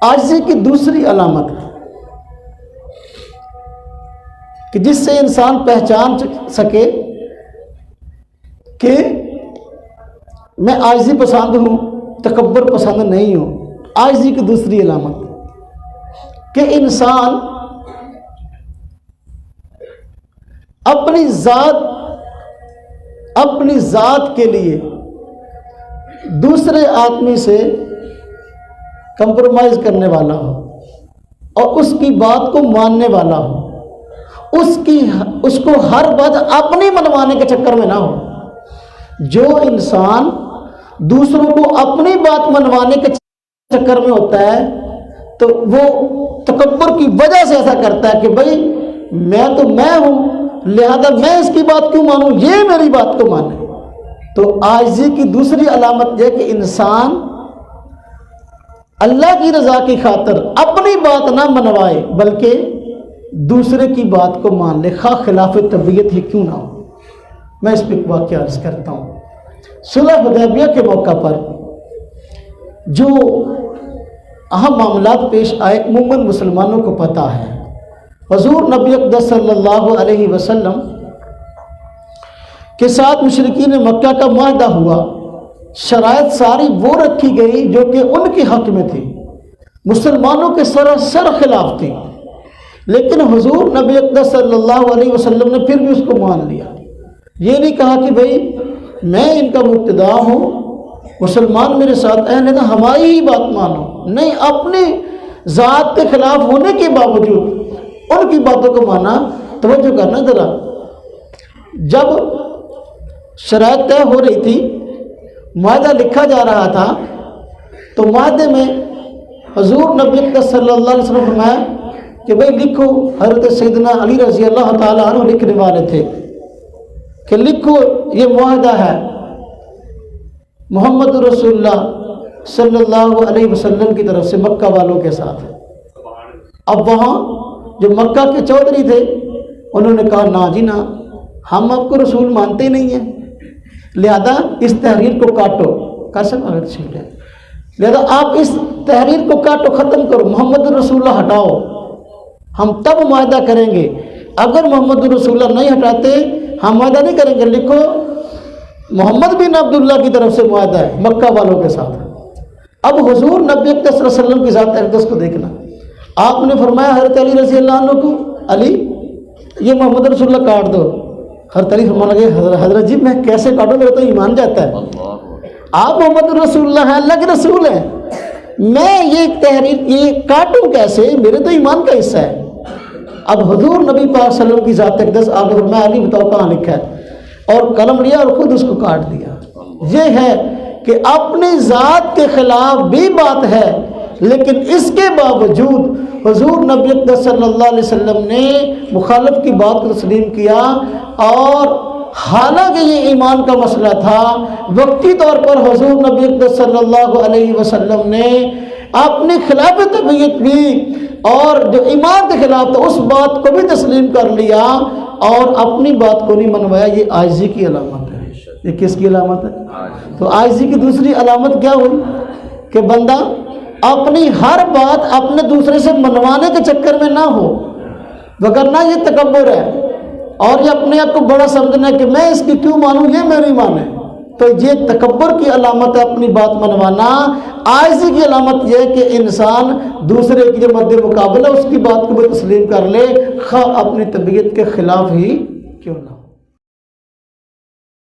عاجزی کی دوسری علامت کہ جس سے انسان پہچان سکے کہ میں عاجزی پسند ہوں، تکبر پسند نہیں ہوں۔ عاجزی کی دوسری علامت کہ انسان اپنی ذات کے لیے دوسرے آدمی سے کمپرومائز کرنے والا ہو اور اس کی بات کو ماننے والا ہو، اس کو ہر بات اپنی منوانے کے چکر میں نہ ہو۔ جو انسان دوسروں کو اپنی بات منوانے کے چکر میں ہوتا ہے تو وہ تکبر کی وجہ سے ایسا کرتا ہے کہ بھائی میں تو میں ہوں، لہذا میں اس کی بات کیوں مانوں، یہ میری بات کو مانے۔ تو عاجزی کی دوسری علامت یہ کہ انسان اللہ کی رضا کی خاطر اپنی بات نہ منوائے بلکہ دوسرے کی بات کو مان لے، خواہ خلاف طبیعت ہی کیوں نہ ہو۔ میں اس پہ ایک واقعہ عرض کرتا ہوں۔ صلح حدیبیہ کے موقع پر جو اہم معاملات پیش آئے عموماً مسلمانوں کو پتہ ہے۔ حضور نبی اقدس صلی اللہ علیہ وسلم کے ساتھ مشرکین مکہ کا معاہدہ ہوا، شرائط ساری وہ رکھی گئی جو کہ ان کے حق میں تھی، مسلمانوں کے سراسر خلاف تھی، لیکن حضور نبی اقدس صلی اللہ علیہ وسلم نے پھر بھی اس کو مان لیا۔ یہ نہیں کہا کہ بھئی میں ان کا مقتدا ہوں، مسلمان میرے ساتھ اہل ہیں تو ہماری ہی بات مانو، نہیں، اپنی ذات کے خلاف ہونے کے باوجود ان کی باتوں کو مانا۔ توجہ کرنا ذرا، جب شرائط طے ہو رہی تھی، معاہدہ لکھا جا رہا تھا، تو معاہدے میں حضور نبی اقدس صلی اللہ علیہ وسلم فرمایا کہ بھئی لکھو۔ حضرت سیدنا علی رضی اللہ تعالیٰ عنہ لکھنے والے تھے کہ لکھو یہ معاہدہ ہے محمد رسول اللہ صلی اللہ علیہ وسلم کی طرف سے مکہ والوں کے ساتھ۔ اب وہاں جو مکہ کے چودھری تھے انہوں نے کہا نا جی نا، ہم آپ کو رسول مانتے ہی نہیں ہیں، لہذا اس تحریر کو کاٹو۔ قسم اگر ٹھیک ہے، لہذا آپ اس تحریر کو کاٹو، ختم کرو، محمد رسول اللہ ہٹاؤ، ہم تب معاہدہ کریں گے۔ اگر محمد رسول اللہ نہیں ہٹاتے ہم معاہدہ نہیں کریں گے۔ لکھو محمد بن عبداللہ کی طرف سے معاہدہ ہے مکہ والوں کے ساتھ۔ اب حضور نبی اکرم صلی اللہ علیہ وسلم کی ذات اقدس کو دیکھنا، آپ نے فرمایا حضرت علی رضی اللہ عنہ کو، علی یہ محمد رسول اللہ کاٹ دو۔ حضرت علی فرمانے لگے حضرت جی میں کیسے کاٹوں، میرا تو ایمان جاتا ہے، آپ محمد رسول اللہ ہیں، اللہ کے رسول ہیں، میں یہ تحریر یہ کاٹوں کیسے، میرے تو ایمان کا حصہ ہے۔ اب حضور نبی پاک صلی اللہ علیہ وسلم کی ذات اقدس آپ نے فرمایا علی بتاؤ کہاں لکھا ہے، اور قلم لیا اور خود اس کو کاٹ دیا۔ یہ ہے کہ اپنی ذات کے خلاف بھی بات ہے، لیکن اس کے باوجود حضور نبی اقدس صلی اللہ علیہ وسلم نے مخالف کی بات کو تسلیم کیا، اور حالانکہ یہ ایمان کا مسئلہ تھا، وقتی طور پر حضور نبی اقدس صلی اللہ علیہ وسلم نے اپنی خلاف طبیعت بھی اور جو ایمان کے خلاف تھا اس بات کو بھی تسلیم کر لیا اور اپنی بات کو نہیں منوایا۔ یہ عاجزی کی علامت ہے۔ یہ کس کی علامت ہے؟ تو عاجزی کی دوسری علامت کیا ہوئی کہ بندہ اپنی ہر بات اپنے دوسرے سے منوانے کے چکر میں نہ ہو، وگرنہ یہ تکبر ہے اور یہ اپنے آپ کو بڑا سمجھنا ہے کہ میں اس کی کیوں مانوں، یہ میری مان ہے۔ تو یہ تکبر کی علامت ہے اپنی بات منوانا۔ عاجزی کی علامت یہ ہے کہ انسان دوسرے کی جو مد مقابلہ اس کی بات کو بھی تسلیم کر لے، خواہ اپنی طبیعت کے خلاف ہی کیوں نہ ہو۔